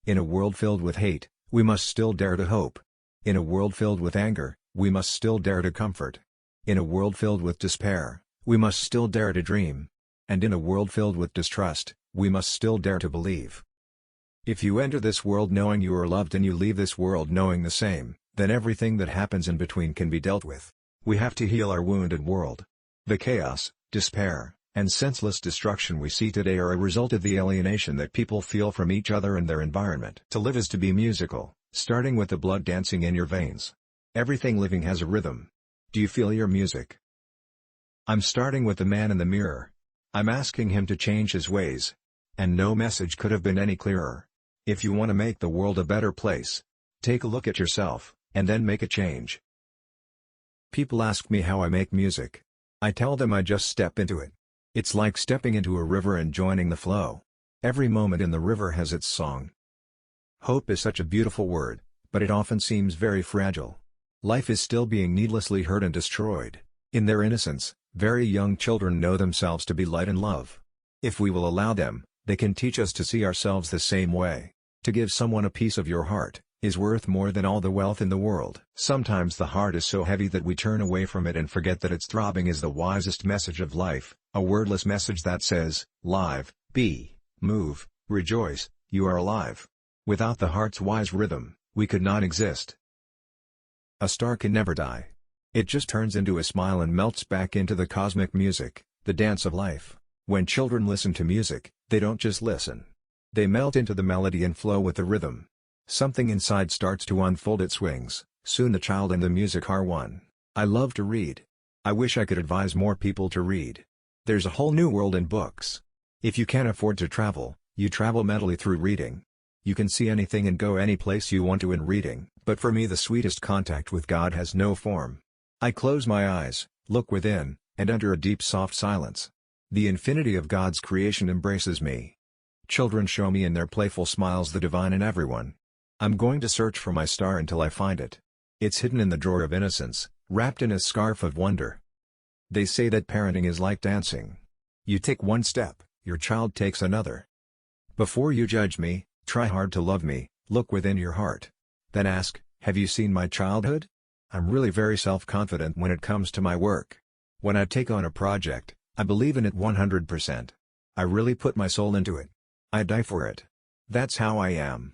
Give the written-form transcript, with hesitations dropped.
In a world filled with hate, we must still dare to hope. In a world filled with anger, we must still dare to comfort. In a world filled with despair, we must still dare to dream. And in a world filled with distrust, we must still dare to believe. If you enter this world knowing you are loved and you leave this world knowing the same, then everything that happens in between can be dealt with. We have to heal our wounded world. The chaos, despair, and senseless destruction we see today are a result of the alienation that people feel from each other and their environment. To live is to be musical, starting with the blood dancing in your veins. Everything living has a rhythm. Do you feel your music? I'm starting with the man in the mirror. I'm asking him to change his ways. And no message could have been any clearer. If you want to make the world a better place, take a look at yourself, and then make a change. People ask me how I make music. I tell them I just step into it. It's like stepping into a river and joining the flow. Every moment in the river has its song. Hope is such a beautiful word, but it often seems very fragile. Life is still being needlessly hurt and destroyed. In their innocence, very young children know themselves to be light and love. If we will allow them, they can teach us to see ourselves the same way. To give someone a piece of your heart is worth more than all the wealth in the world. Sometimes the heart is so heavy that we turn away from it and forget that its throbbing is the wisest message of life, a wordless message that says, live, be, move, rejoice, you are alive. Without the heart's wise rhythm, we could not exist. A star can never die. It just turns into a smile and melts back into the cosmic music, the dance of life. When children listen to music, they don't just listen. They melt into the melody and flow with the rhythm. Something inside starts to unfold its wings, soon the child and the music are one. I love to read. I wish I could advise more people to read. There's a whole new world in books. If you can't afford to travel, you travel mentally through reading. You can see anything and go any place you want to in reading, but for me the sweetest contact with God has no form. I close my eyes, look within, and enter a deep soft silence. The infinity of God's creation embraces me. Children show me in their playful smiles the divine in everyone. I'm going to search for my star until I find it. It's hidden in the drawer of innocence, wrapped in a scarf of wonder. They say that parenting is like dancing. You take one step, your child takes another. Before you judge me, try hard to love me, look within your heart. Then ask, have you seen my childhood? I'm really very self-confident when it comes to my work. When I take on a project, I believe in it 100%. I really put my soul into it. I die for it. That's how I am.